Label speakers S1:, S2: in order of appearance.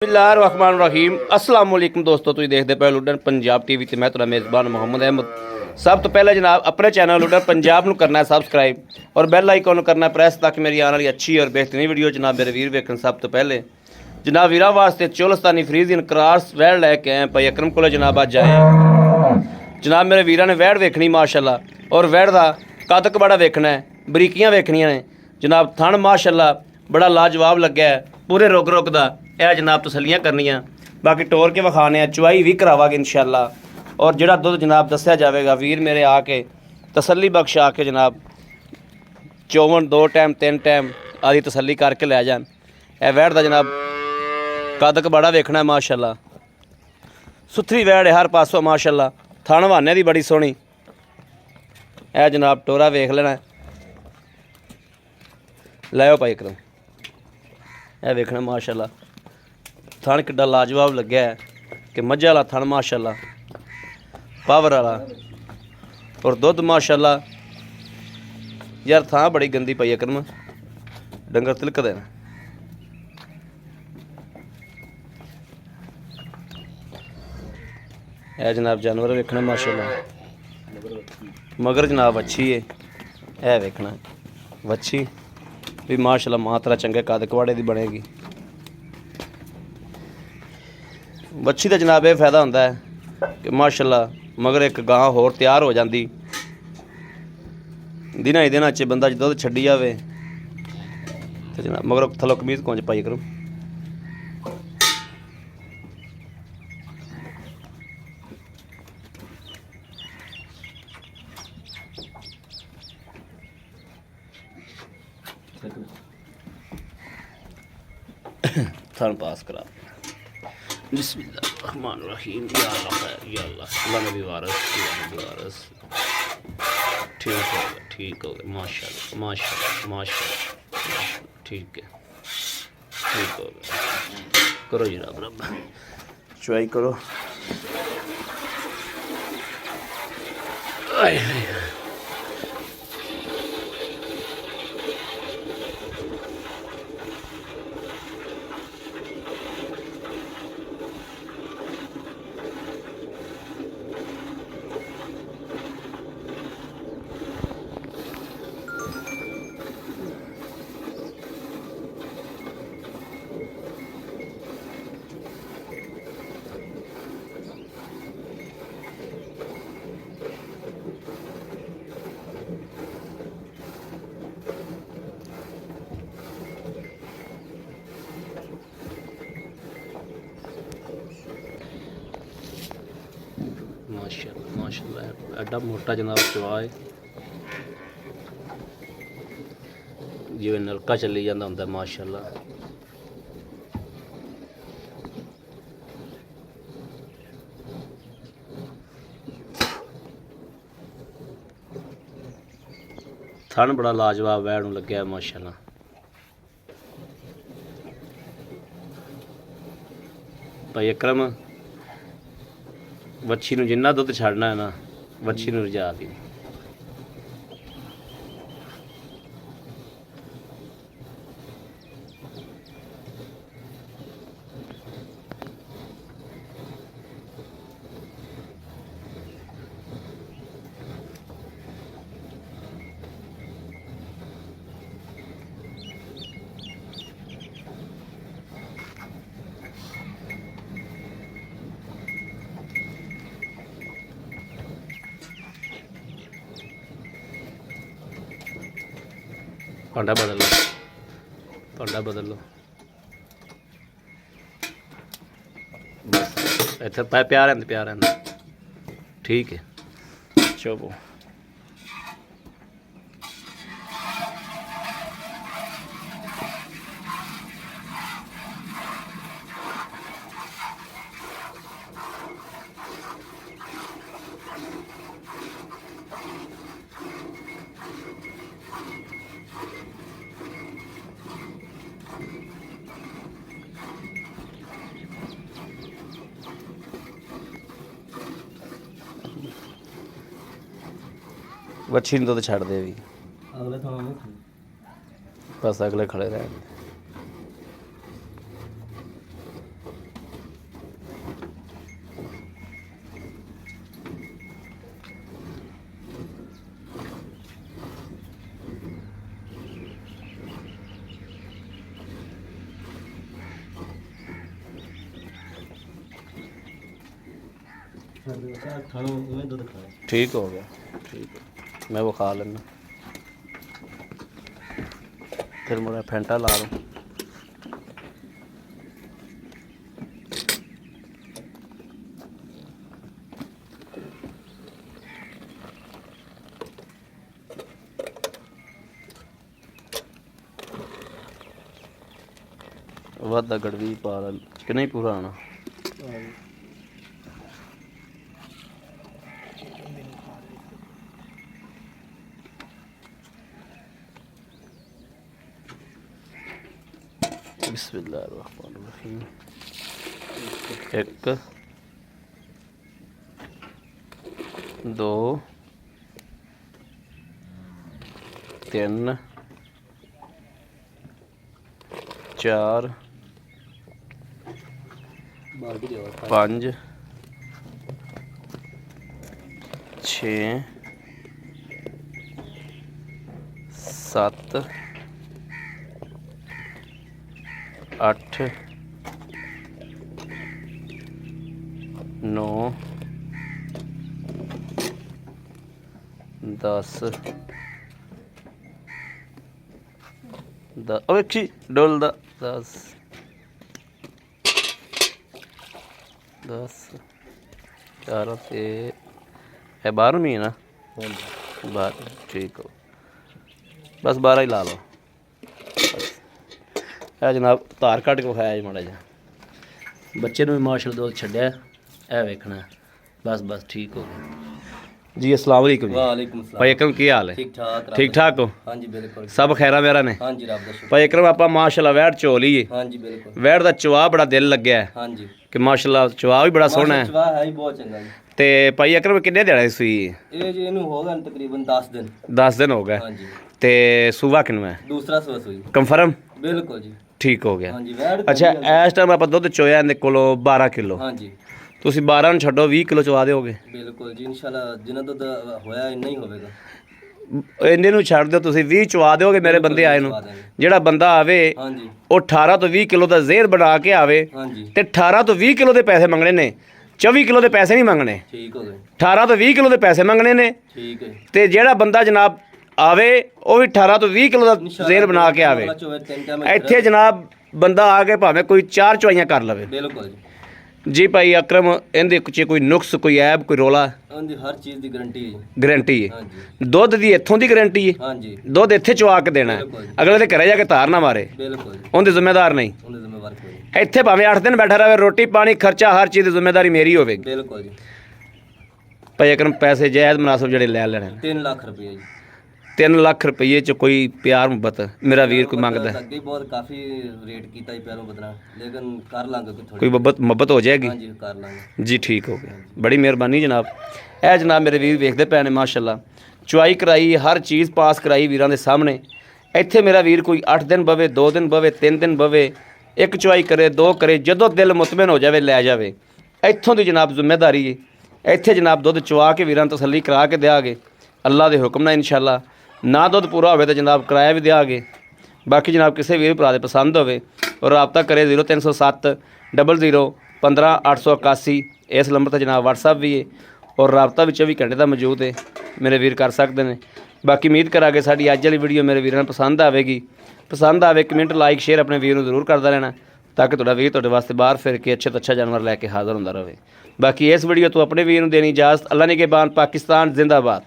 S1: बिस्मिल्लाहिर्रहमानिर्रहीम अस्सलाम वालेकुम दोस्तों, तुसीं देखदे पए लुडन पंजाब टीवी ते मैं तुहाडा मेज़बान मोहम्मद अहमद। सब तो पहले जनाब अपने चैनल लुडन पंजाब नूं करना है सबसक्राइब और बैल आइकन नूं करना प्रेस ताकि मेरी आने वाली अच्छी और बेहतरीन वीडियो जनाब मेरे वीर वेखन। सब तो पहले जनाब वीरा वास्ते चोलस्तानी फ्रीजियन क्रॉस वैड़ लैके आए भाई अकरम को जनाब अज आए जनाब मेरे वीरां ने वैड़ वेखनी माशाअल्लाह और वैड़ दा कद कबाड़ा वेखना है, बरीकियां वेखनियां ने जनाब। थण माशाअल्लाह बड़ा लाजवाब लग्या है, पूरे रुक रुक दा यह जनाब तसलियां करनियां, बाकी टोर के विखाने चुवाई भी करावांगे इंशाअल्लाह। और जिहड़ा दुध जनाब दस्या जाएगा वीर मेरे आके तसली बख्श आके जनाब चौवन 2 टाइम 3 टाइम आदि तसली करके लै जान। यह वैड़ दा जनाब कद कबाड़ा वेखना है माशाअल्लाह, सुथरी वैड़ है हर पासों माशाअल्लाह। थण हवाने दी बड़ी सोहनी है जनाब, टोरा वेख लेना लाओ भाई अकरम यह वेखना माशाअल्लाह। थण किड्डा लाजवाब लग्या है कि मझ वाला थण माशाअल्लाह पावर वाला और दुध माशाअल्लाह। यार थां बड़ी गंदी पई अकरम, डंगर तिलकदे ने। यह जनाब जानवर वेखना माशाअल्लाह, मगर जनाब अच्छी है यह वेखना वच्छी भी माशाअल्लाह मात्रा चंगे कद कवाड़े की बनेगी। वच्छी का जनाब यह फायदा होंदा है कि माशाअल्लाह मगर एक गां होर तैयार हो जाती दिनां ही दिनां च बंदा जो दुध छड्डी जावे तो जनाब मगर थल्लों कमीज कुंज पाई करो। थन पास करा बिस्मिल्लाहिर्रहमानिर्रहीम या अल्लाह या अल्लाह अल्लाह नबी वारस ठीक हो गया माशाअल्लाह माशाअल्लाह माशाअल्लाह ठीक है ठीक हो गया। करो जनाब रब चुआई करो। माशाअल्लाह माशाअल्लाह एडा मोटा जनाब चवा है जिवें नलका चली जाता होंदा माशाअल्लाह। थन बड़ा लाजवाब वैड़ नूं लग्या माशाअल्लाह। भाई अकरम वच्छी नूं जिन्ना दुध छड्डना है ना वच्छी नूं रजा दी। भांडा बदल लो, भांडा बदल लो बस इतने प्यार रहंदा ठीक है। चलो वच्छी नहीं तो छड़ दे भी बस अगले खड़े रहेंगे। ठीक हो गया, ठीक है। मैं वो खा लेना, फिर मेरा फेंटा ला लूँ। वादा गड़वी पा ला कि नहीं पूरा आना। बिस्मिल्लाहिर्रहमानिर्रहीम। एक, दो, तीन, चार, पाँच, छे, सत्त, अठ, नौ, 10 ਵੇਖੀ ਡੁੱਲਦਾ 10 11 ਤੇ ਹੈ 12ਵੀਂ ਨਾ 12 ਠੀਕ ਹੋ ਬਸ 12 ਹੀ ਲਾ ਲਓ। ਇਹ ਜਨਾਬ ਧਾਰ ਕੱਢ ਕੇ ਖਾਇਆ ਜੀ ਮਾੜਾ ਜਿਹਾ ਬੱਚੇ ਨੂੰ ਵੀ ਮਾਸ਼ਾਅੱਲਾ ਦੁੱਧ ਛੱਡਿਆ ਇਹ ਵੇਖਣਾ ਬਸ ਠੀਕ ਹੋ ਗਿਆ जी। अस्सलाम वालेकुम।
S2: वालेकुम सलाम।
S1: भाई अकरम की हाल है? ठीक ठाक हो?
S2: हाँ जी बिल्कुल
S1: सब खैरा मेरा ने?
S2: हाँ जी रब दा शुक्र।
S1: भाई अकरम आप माशाल्लाह वैड़ चो लीए।
S2: हाँ जी बिल्कुल।
S1: वैड़ दा चवा बड़ा दिल लग्या है
S2: हाँ जी
S1: कि माशाल्लाह चवा भी बड़ा सोहना है।
S2: चवा है ही बहुत चंगा जी।
S1: ते भाई अकरम किन्ने दिहाड़े दी सूई?
S2: ये जी इनू हो गए तकरीबन 10 दिन।
S1: 10 दिन हो गए।
S2: हाँ जी।
S1: ते सूबा किनू है?
S2: दूसरा सुबह सूई।
S1: कंफर्म?
S2: बिल्कुल जी
S1: ठीक हो गया।
S2: हाँ जी वैड़
S1: अच्छा इस टाइम आप दुध चोया इहदे कोलों 12 किलो।
S2: हाँ जी
S1: ਤੁਸੀਂ 12 ਨੂੰ ਛੱਡੋ 20 ਕਿਲੋ ਚਵਾ ਦਿਓਗੇ?
S2: ਬਿਲਕੁਲ ਜੀ ਇਨਸ਼ਾਅੱਲਾ ਜਿੰਨਾ ਦੁੱਧ ਹੋਇਆ ਇੰਨਾ ਹੀ ਹੋਵੇਗਾ।
S1: ਇੰਨੇ ਨੂੰ ਛੱਡ ਦਿਓ ਤੁਸੀਂ 20 ਚਵਾ ਦਿਓਗੇ ਮੇਰੇ ਬੰਦੇ ਆਏ ਨੂੰ। ਜਿਹੜਾ ਬੰਦਾ ਆਵੇ
S2: ਹਾਂਜੀ
S1: ਉਹ 18 ਤੋਂ 20 ਕਿਲੋ ਦਾ ਜ਼ਹਿਰ ਬਣਾ ਕੇ ਆਵੇ
S2: ਹਾਂਜੀ
S1: ਤੇ 18 ਤੋਂ 20 ਕਿਲੋ ਦੇ ਪੈਸੇ ਮੰਗਣੇ ਨੇ 24 ਕਿਲੋ ਦੇ ਪੈਸੇ ਨਹੀਂ ਮੰਗਣੇ।
S2: ਠੀਕ ਹੋ ਗਏ
S1: 18 ਤੋਂ 20 ਕਿਲੋ ਦੇ ਪੈਸੇ ਮੰਗਣੇ ਨੇ
S2: ਠੀਕ ਹੈ
S1: ਤੇ ਜਿਹੜਾ ਬੰਦਾ ਜਨਾਬ ਆਵੇ ਉਹ ਵੀ 18 ਤੋਂ 20 ਕਿਲੋ ਦਾ ਜ਼ਹਿਰ ਬਣਾ ਕੇ ਆਵੇ। ਇੱਥੇ ਜਨਾਬ ਬੰਦਾ ਆ ਕੇ ਭਾਵੇਂ ਕੋਈ 4 ਚਵਾਈਆਂ ਕਰ ਲਵੇ।
S2: ਬਿਲਕੁਲ ਜੀ
S1: ਜੀ ਭਾਈ ਅਕਰਮ ਇਹਦੇ ਕੁਝ ਕੋਈ ਨੁਕਸ ਕੋਈ ਐਬ ਕੋਈ ਰੋਲਾ?
S2: ਉਹਦੀ ਹਰ ਚੀਜ਼ ਦੀ ਗਾਰੰਟੀ ਹੈ ਜੀ।
S1: ਗਾਰੰਟੀ ਹੈ?
S2: ਹਾਂਜੀ
S1: ਦੁੱਧ ਦੀ ਇੱਥੋਂ ਦੀ ਗਾਰੰਟੀ ਹੈ?
S2: ਹਾਂਜੀ
S1: ਦੁੱਧ ਇੱਥੇ ਚਵਾ ਕੇ ਦੇਣਾ ਹੈ
S2: ਬਿਲਕੁਲ ਜੀ।
S1: ਅਗਲੇ ਦੇ ਘਰੇ ਜਾ ਕੇ ਧਾਰ ਨਾ ਮਾਰੇ
S2: ਬਿਲਕੁਲ ਜੀ
S1: ਉਹਦੇ ਜ਼ਿੰਮੇਦਾਰ ਨਹੀਂ।
S2: ਉਹਦੇ ਜ਼ਿੰਮੇਵਾਰ ਕੋਈ ਨਹੀਂ।
S1: ਇੱਥੇ ਭਾਵੇਂ 8 ਦਿਨ ਬੈਠਾ ਰਹੇ ਰੋਟੀ ਪਾਣੀ ਖਰਚਾ ਹਰ ਚੀਜ਼ ਦੀ ਜ਼ਿੰਮੇਦਾਰੀ ਮੇਰੀ ਹੋਵੇਗੀ।
S2: ਬਿਲकुल ਜੀ
S1: ਭਾਈ ਅਕਰਮ ਪੈਸੇ ਜਾਇਜ਼ ਮੁਨਾਸਬ ਜਿਹੜੇ ਲੈ ਲੈਣੇ ਨੇ
S2: 3 ਲੱਖ ਰੁਪਏ ਜੀ।
S1: 3 ਲੱਖ ਰੁਪਏ ਚ ਕੋਈ ਪਿਆਰ ਮੁਹੱਬਤ ਮੇਰਾ ਵੀਰ ਕੋਈ ਮੰਗਦਾ ਹੈ?
S2: ਅੱਗੇ ਬਹੁਤ ਕਾਫੀ ਰੇਟ ਕੀਤਾ ਹੀ ਪਿਆਰੋਂ ਬਦਨਾ ਲੇਕਿਨ ਕਰ ਲਾਂਗੇ ਕੋਈ
S1: ਕੋਈ
S2: ਥੋੜੀ।
S1: ਮੁਹੱਬਤ ਹੋ ਜਾਏਗੀ?
S2: ਹਾਂਜੀ ਕਰ ਲਾਂਗੇ
S1: ਜੀ ਠੀਕ ਹੋ ਗਿਆ ਬੜੀ ਮਿਹਰਬਾਨੀ ਜਨਾਬ। ਇਹ ਜਨਾਬ ਮੇਰੇ ਵੀਰ ਵੇਖਦੇ ਪਏ ਨੇ ਮਾਸ਼ਾਅੱਲਾ ਚੁਆਈ ਕਰਾਈ ਹਰ ਚੀਜ਼ ਪਾਸ ਕਰਾਈ ਵੀਰਾਂ ਦੇ ਸਾਹਮਣੇ। ਇੱਥੇ ਮੇਰਾ ਵੀਰ ਕੋਈ 8 ਦਿਨ ਬਵੇ 2 ਦਿਨ ਬਵੇ 3 ਦਿਨ ਬਵੇ ਇੱਕ ਚੁਆਈ ਕਰੇ 2 ਕਰੇ ਜਦੋਂ ਦਿਲ ਮੁਤਮਿਨ ਹੋ ਜਾਵੇ ਲੈ ਜਾਵੇ। ਇੱਥੋਂ ਦੀ ਜਨਾਬ ਜ਼ਿੰਮੇਦਾਰੀ ਹੈ। ਇੱਥੇ ਜਨਾਬ ਦੁੱਧ ਚੁਆ ਕੇ ਵੀਰਾਂ ਨੂੰ ਤਸੱਲੀ ਕਰਾ ਕੇ ਦਿਆਂਗੇ ਅੱਲਾ ਦੇ ਹੁਕਮ ਨਾਲ ਇਨਸ਼ਾਅੱਲਾ। ਨਾ ਦੁੱਧ ਪੂਰਾ ਹੋਵੇ ਤਾਂ ਜਨਾਬ ਕਿਰਾਇਆ ਵੀ ਦਿਆਂਗੇ। ਬਾਕੀ ਜਨਾਬ ਕਿਸੇ ਵੀਰ ਭਰਾ ਦੇ ਪਸੰਦ ਹੋਵੇ ਔਰ ਰਾਬਤਾ ਕਰੇ 0307 00 15 881 ਇਸ ਨੰਬਰ 'ਤੇ ਜਨਾਬ WhatsApp ਵੀ ਹੈ ਔਰ ਰਾਬਤਾ ਵੀ 24 ਘੰਟੇ ਦਾ ਮੌਜੂਦ ਹੈ ਮੇਰੇ ਵੀਰ ਕਰ ਸਕਦੇ ਨੇ। ਬਾਕੀ ਉਮੀਦ ਕਰਾਂਗੇ ਸਾਡੀ ਅੱਜ ਵਾਲੀ ਵੀਡੀਓ ਮੇਰੇ ਵੀਰਾਂ ਨੂੰ ਪਸੰਦ ਆਵੇਗੀ। ਪਸੰਦ ਆਵੇ ਕਮੈਂਟ ਲਾਈਕ ਸ਼ੇਅਰ ਆਪਣੇ ਵੀਰ ਨੂੰ ਜ਼ਰੂਰ ਕਰਦਾ ਰਹਿਣਾ ਤਾਂ ਕਿ ਤੁਹਾਡਾ ਵੀਰ ਤੁਹਾਡੇ ਵਾਸਤੇ ਬਾਹਰ ਫਿਰ ਕੇ ਅੱਛੇ ਤੋਂ ਅੱਛਾ ਜਾਨਵਰ ਲੈ ਕੇ ਹਾਜ਼ਰ ਹੁੰਦਾ ਰਹੇ। ਬਾਕੀ ਇਸ ਵੀਡੀਓ ਤੋਂ ਆਪਣੇ ਵੀਰ ਨੂੰ ਦੇਣੀ ਇਜਾਜ਼ਤ। ਅੱਲਾ ਨਿਗਹਿਬਾਨ। ਪਾਕਿਸਤਾਨ ਜ਼ਿੰਦਾਬਾਦ।